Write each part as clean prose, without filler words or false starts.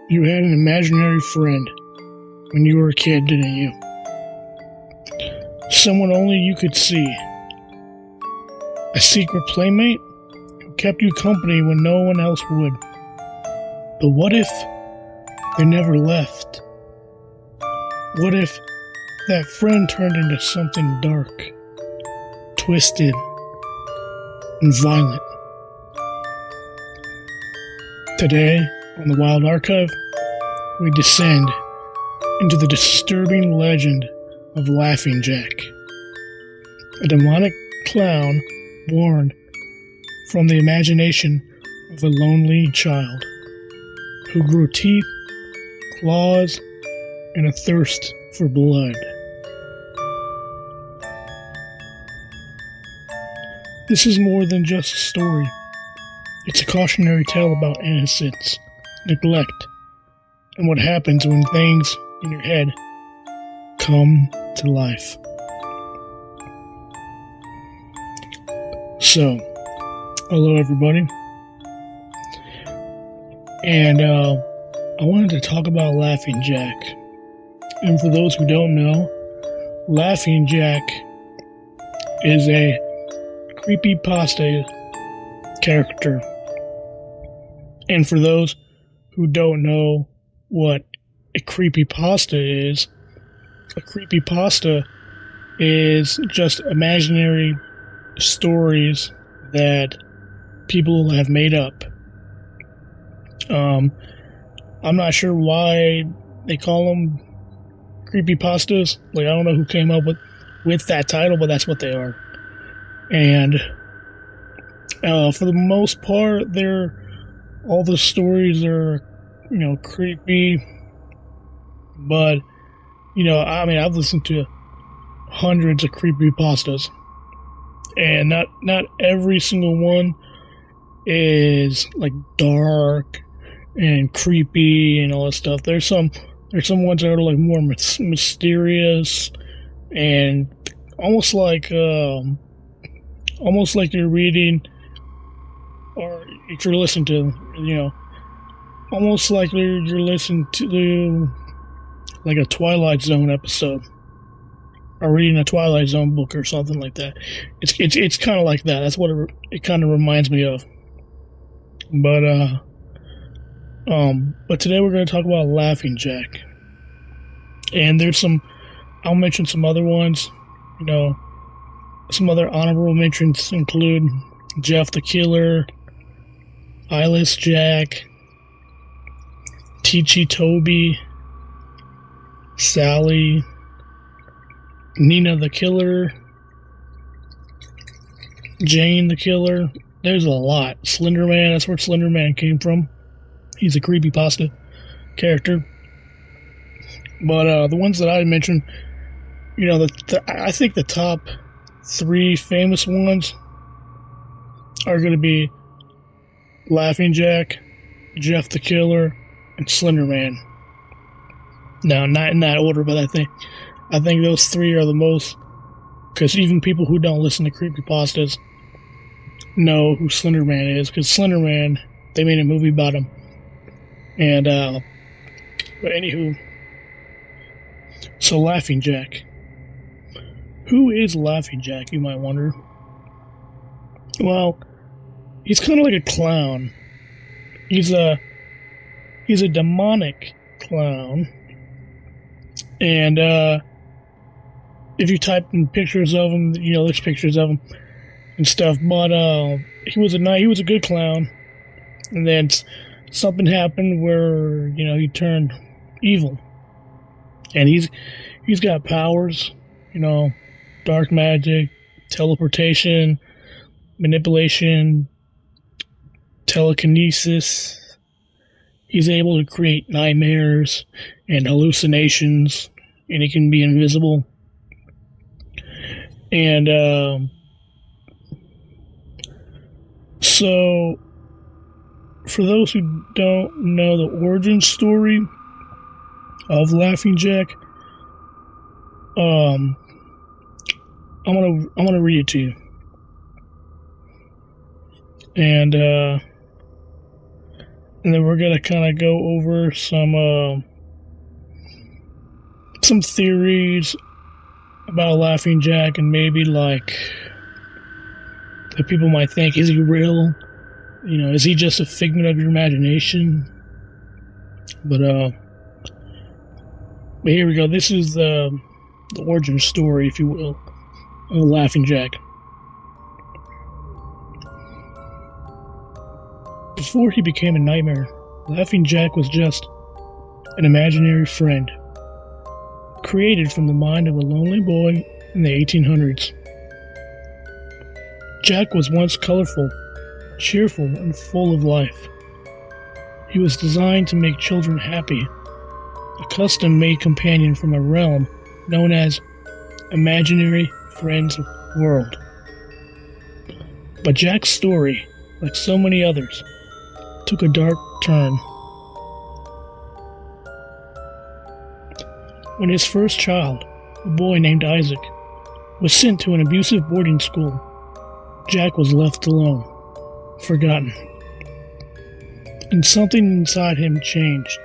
You had an imaginary friend when you were a kid, didn't you? Someone only you could see. A secret playmate who kept you company when no one else would. But what if they never left? What if that friend turned into something dark, twisted, and violent? Today, on the Wild Archive, we descend into the disturbing legend of Laughing Jack, a demonic clown born from the imagination of a lonely child who grew teeth, claws, and a thirst for blood. This is more than just a story. It's a cautionary tale about innocence, neglect, and what happens when things in your head come to life. So, hello everybody, and I wanted to talk about Laughing Jack. And for those who don't know, Laughing Jack is a Creepypasta character. And for those who don't know what a creepypasta is, a creepypasta is just imaginary stories that people have made up. I'm not sure why they call them creepypastas. Like, I don't know who came up with that title, but that's what they are. And for the most part, all the stories are, creepy. But, I've listened to hundreds of creepypastas, and not every single one is like dark and creepy and all that stuff. There's some ones that are like more mysterious and almost like you're reading, or if you're listening to, almost like you're listening to like a Twilight Zone episode, or reading a Twilight Zone book or something like that. It's kind of like that. That's what it kind of reminds me of. But today we're going to talk about Laughing Jack, and I'll mention some other ones. Some other honorable mentions include Jeff the Killer, Eyeless Jack, Teachy Toby, Sally, Nina the Killer, Jane the Killer. There's a lot. Slender Man, that's where Slender Man came from. He's a creepypasta character. But the ones that I mentioned, I think the top 3 famous ones are going to be Laughing Jack, Jeff the Killer, and Slender Man. Now, not in that order, but I think those 3 are the most, because even people who don't listen to creepypastas know who Slender Man is, because Slender Man, they made a movie about him. And but anywho, so Laughing Jack. Who is Laughing Jack, you might wonder? Well, he's kind of like a clown. He's a demonic clown. And if you type in pictures of him, there's pictures of him and stuff. But he was a good clown. And then something happened where, he turned evil. And he's got powers, dark magic, teleportation, manipulation, telekinesis. He's able to create nightmares and hallucinations, and he can be invisible. And so, for those who don't know the origin story of Laughing Jack, I'm gonna read it to you. And and then we're gonna kind of go over some theories about Laughing Jack, and maybe like that people might think, is he real? You know, is he just a figment of your imagination? But here we go. This is the origin story, if you will, of Laughing Jack. Before he became a nightmare, Laughing Jack was just an imaginary friend, created from the mind of a lonely boy in the 1800s. Jack was once colorful, cheerful, and full of life. He was designed to make children happy, a custom-made companion from a realm known as Imaginary Friends World. But Jack's story, like so many others, took a dark turn. When his first child, a boy named Isaac, was sent to an abusive boarding school, Jack was left alone, forgotten. And something inside him changed.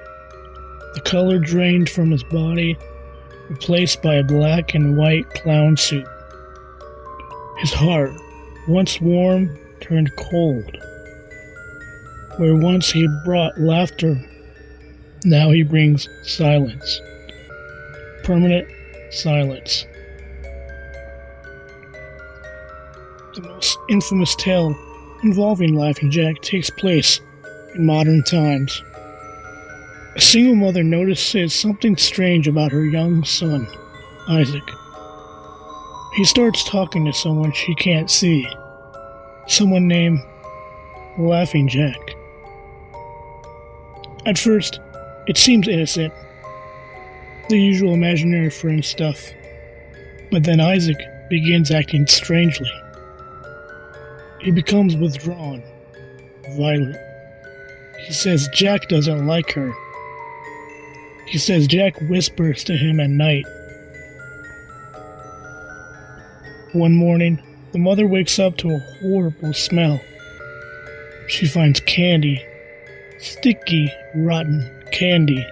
The color drained from his body, replaced by a black and white clown suit. His heart, once warm, turned cold. Where once he brought laughter, now he brings silence. Permanent silence. The most infamous tale involving Laughing Jack takes place in modern times. A single mother notices something strange about her young son, Isaac. He starts talking to someone she can't see, someone named Laughing Jack. At first, it seems innocent, the usual imaginary friend stuff, but then Isaac begins acting strangely. He becomes withdrawn, violent. He says Jack doesn't like her. He says Jack whispers to him at night. One morning, the mother wakes up to a horrible smell. She finds candy, sticky, rotten candy,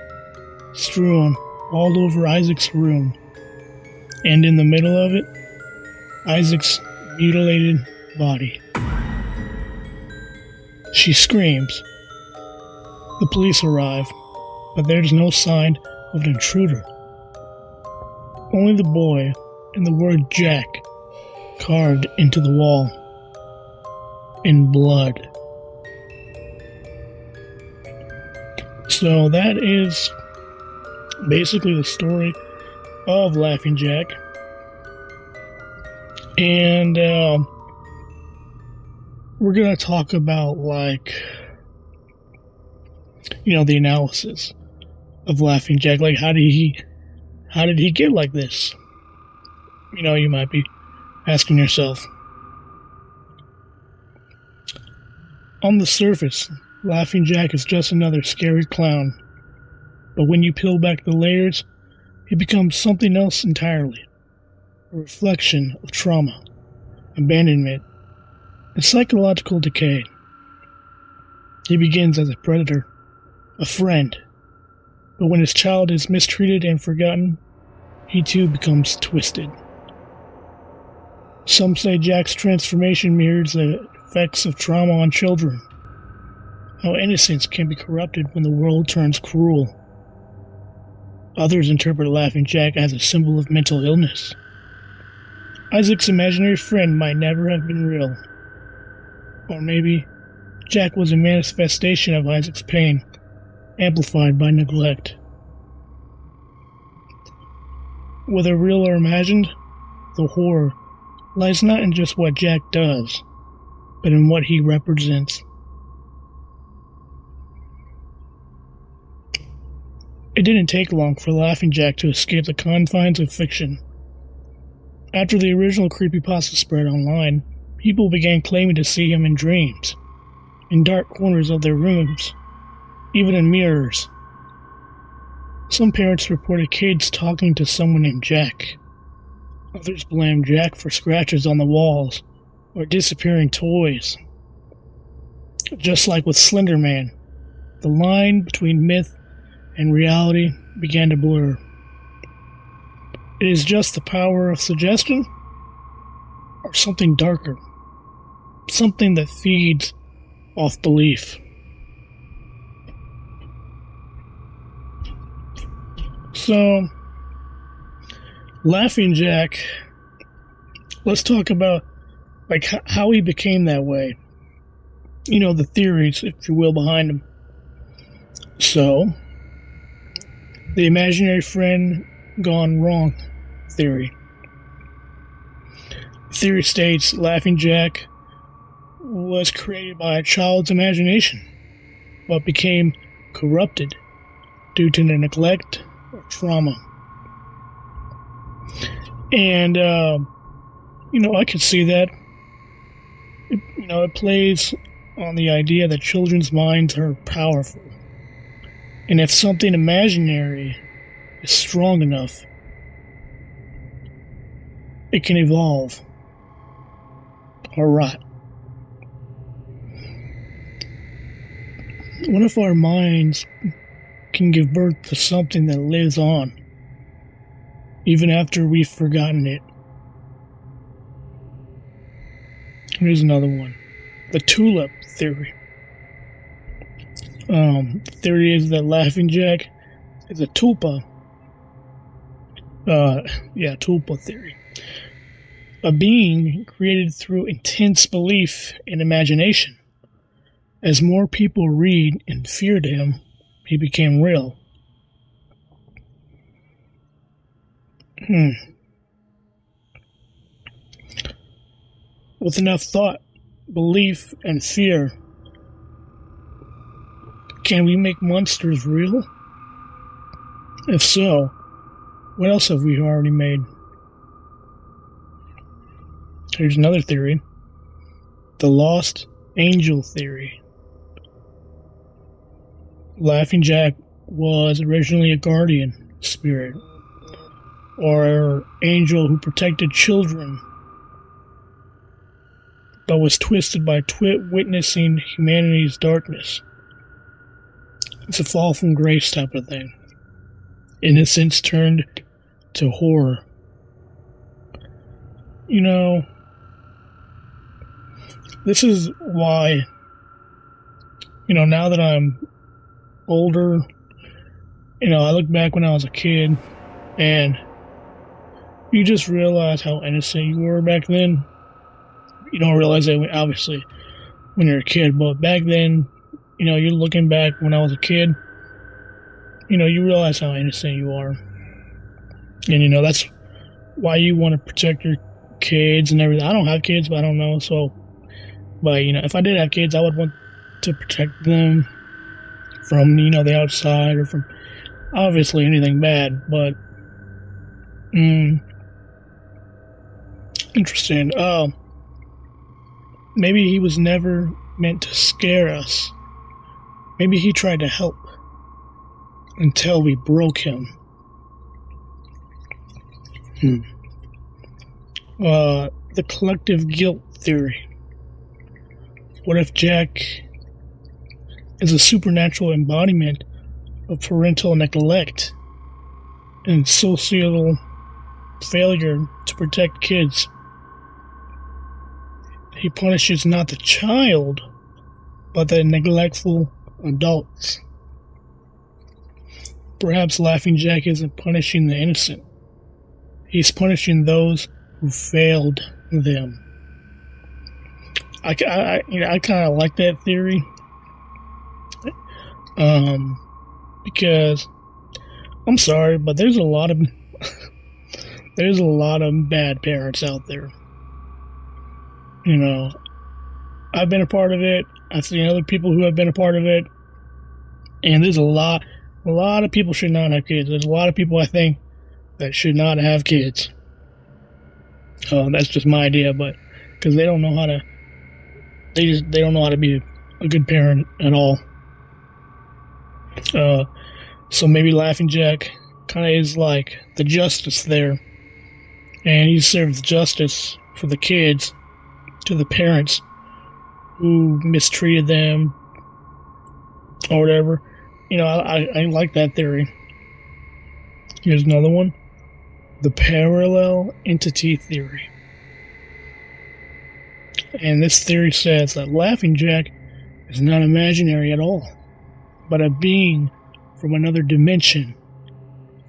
strewn all over Isaac's room. And in the middle of it, Isaac's mutilated body. She screams. The police arrive, but there's no sign of an intruder. Only the boy and the word Jack carved into the wall in blood. So that is basically the story of Laughing Jack. And we're going to talk about, like, the analysis of Laughing Jack. Like, how did he get like this? You might be asking yourself. On the surface, Laughing Jack is just another scary clown. But when you peel back the layers, he becomes something else entirely. A reflection of trauma, abandonment, and psychological decay. He begins as a predator, a friend. But when his child is mistreated and forgotten, he too becomes twisted. Some say Jack's transformation mirrors the effects of trauma on children. How innocence can be corrupted when the world turns cruel. Others interpret Laughing Jack as a symbol of mental illness. Isaac's imaginary friend might never have been real. Or maybe Jack was a manifestation of Isaac's pain, amplified by neglect. Whether real or imagined, the horror lies not in just what Jack does, but in what he represents. It didn't take long for Laughing Jack to escape the confines of fiction. After the original Creepypasta spread online, people began claiming to see him in dreams, in dark corners of their rooms, even in mirrors. Some parents reported kids talking to someone named Jack. Others blamed Jack for scratches on the walls or disappearing toys. Just like with Slender Man, the line between myth and reality began to blur. It is just the power of suggestion, or something darker, something that feeds off belief. So, Laughing Jack, let's talk about like how he became that way. You know, the theories, if you will, behind him. So, the imaginary friend gone wrong theory. The theory states Laughing Jack was created by a child's imagination, but became corrupted due to the neglect or trauma. And, I could see that. It plays on the idea that children's minds are powerful. And if something imaginary is strong enough, it can evolve or rot. What if our minds can give birth to something that lives on, even after we've forgotten it? Here's another one. The tulip theory. The theory is that Laughing Jack is a tulpa. Tulpa theory. A being created through intense belief and imagination. As more people read and feared him, he became real. With enough thought, belief, and fear, can we make monsters real? If so, what else have we already made? Here's another theory. The lost angel theory. Laughing Jack was originally a guardian spirit, or angel who protected children, but was twisted by witnessing humanity's darkness. It's a fall from grace type of thing. Innocence turned to horror. This is why, now that I'm older, I look back when I was a kid, and you just realize how innocent you were back then. You don't realize that, obviously, when you're a kid, but back then, you're looking back when I was a kid, you realize how innocent you are. And, that's why you want to protect your kids and everything. I don't have kids, but I don't know, so, but, if I did have kids, I would want to protect them from, the outside, or from, obviously, anything bad, but, interesting. Maybe he was never meant to scare us. Maybe he tried to help until we broke him. The collective guilt theory. What if Jack is a supernatural embodiment of parental neglect and societal failure to protect kids? He punishes not the child, but the neglectful adults. Perhaps Laughing Jack isn't punishing the innocent. He's punishing those who failed them. I kind of like that theory. Because I'm sorry, but there's a lot of bad parents out there. I've been a part of it. I've seen other people who have been a part of it, and there's a lot of people should not have kids. There's a lot of people, I think, that should not have kids. That's just my idea, but because they don't know how to be a good parent at all. So maybe Laughing Jack kind of is like the justice there, and he serves justice for the kids, to the parents who mistreated them, or whatever. I like that theory. Here's another one: the parallel entity theory. And this theory says that Laughing Jack is not imaginary at all, but a being from another dimension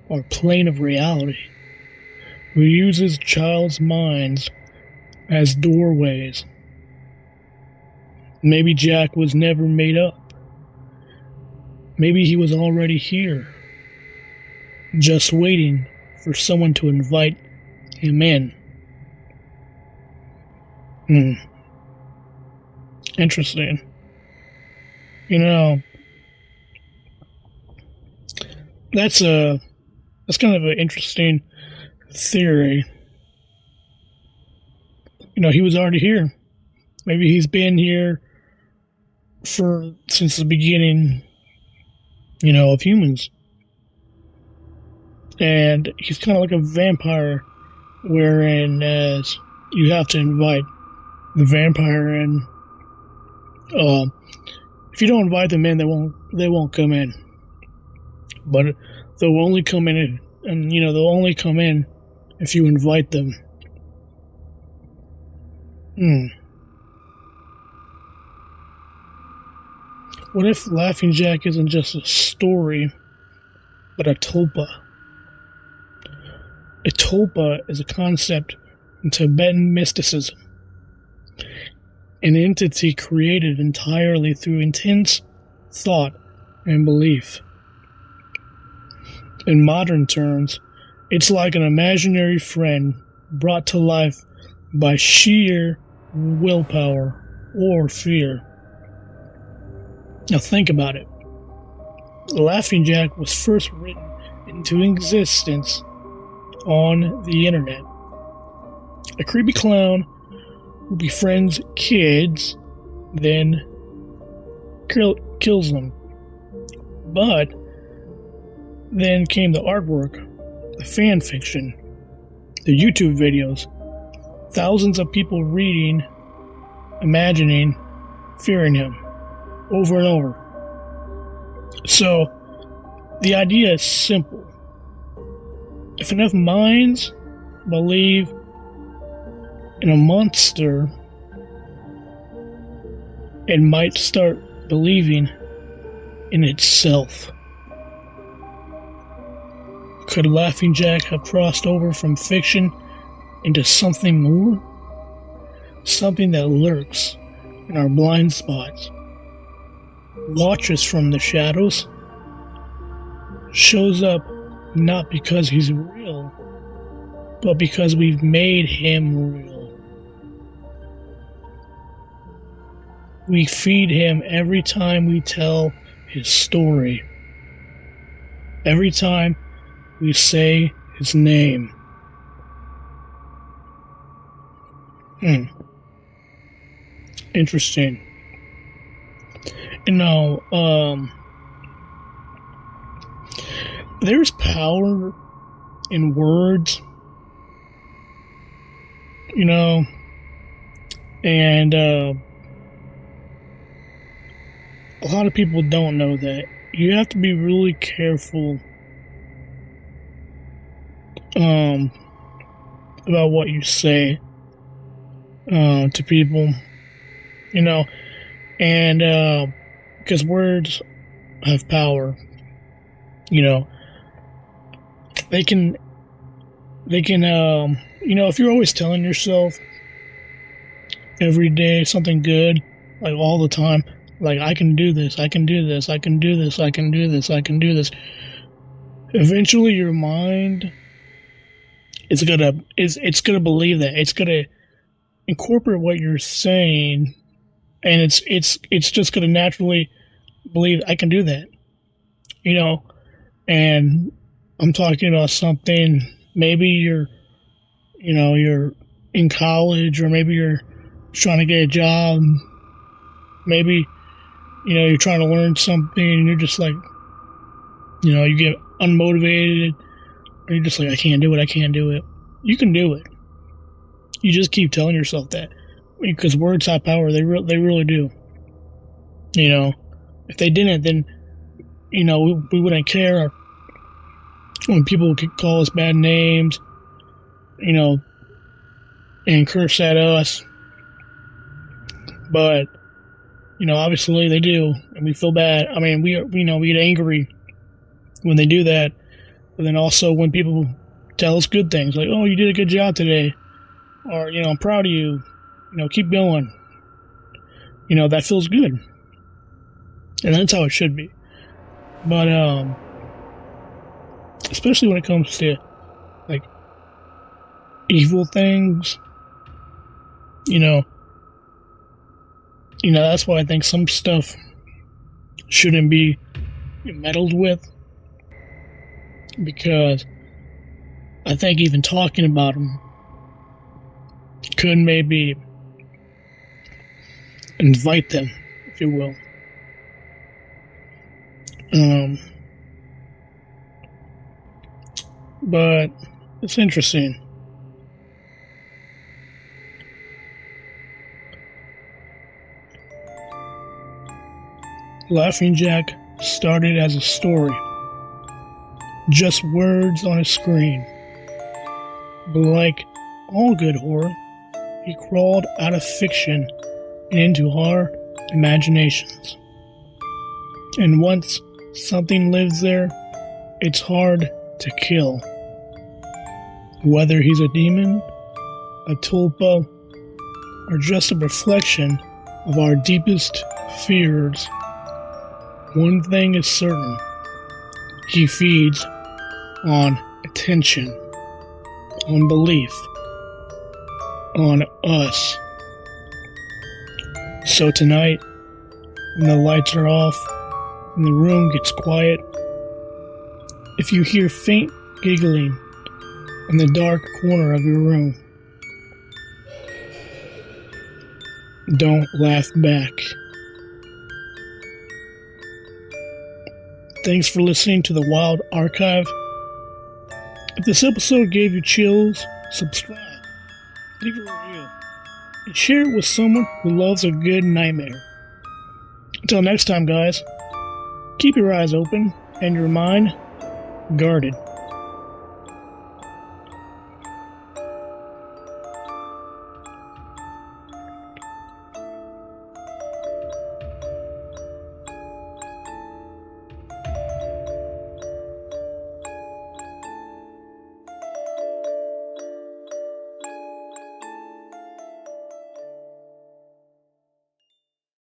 or plane of reality who uses child's minds as doorways. Maybe Jack was never made up. Maybe he was already here, just waiting for someone to invite him in. Interesting. That's kind of an interesting theory. He was already here. Maybe he's been here since the beginning, of humans. And he's kind of like a vampire, wherein you have to invite the vampire in. If you don't invite them in, they won't come in. But they'll only come in, and they'll only come in if you invite them. What if Laughing Jack isn't just a story, but a tulpa? A tulpa is a concept in Tibetan mysticism, an entity created entirely through intense thought and belief. In modern terms, it's like an imaginary friend brought to life by sheer willpower or fear. Now think about it. Laughing Jack was first written into existence on the internet. A creepy clown who befriends kids, then kills them. But then came the artwork, the fan fiction, the YouTube videos, thousands of people reading, imagining, fearing him, over and over. So, the idea is simple. If enough minds believe in a monster, it might start believing in itself. Could Laughing Jack have crossed over from fiction into something more? Something that lurks in our blind spots, watches from the shadows, shows up not because he's real, but because we've made him real. We feed him every time we tell his story, every time we say his name. Interesting. There's power in words, and a lot of people don't know that. You have to be really careful about what you say to people, and because words have power. They can if you're always telling yourself every day something good, like all the time, like I can do this, I can do this, I can do this, I can do this, I can do this, eventually your mind is gonna believe that. It's gonna incorporate what you're saying, and it's just gonna naturally believe I can do that. And I'm talking about something, maybe you're in college, or maybe you're trying to get a job, maybe, you're trying to learn something, and you're just like, you get unmotivated, or you're just like, I can't do it. You can do it. You just keep telling yourself that, because words have power. They really do. If they didn't, then, we wouldn't care when people could call us bad names, and curse at us. But, obviously they do, and we feel bad. I mean, we get angry when they do that, but then also when people tell us good things, like, oh, you did a good job today, or, I'm proud of you, keep going. That feels good. And that's how it should be. But, especially when it comes to, like, evil things, that's why I think some stuff shouldn't be meddled with, because I think even talking about them could maybe invite them, if you will. But it's interesting. Laughing Jack started as a story, just words on a screen. But like all good horror, he crawled out of fiction and into our imaginations. And once something lives there, it's hard to kill. Whether he's a demon, a tulpa, or just a reflection of our deepest fears, one thing is certain: he feeds on attention, on belief, on us. So tonight, when the lights are off and the room gets quiet, if you hear faint giggling in the dark corner of your room, don't laugh back. Thanks for listening to the Wild Archive. If this episode gave you chills, subscribe, leave a review, and share it with someone who loves a good nightmare. Until next time, guys, keep your eyes open and your mind guarded.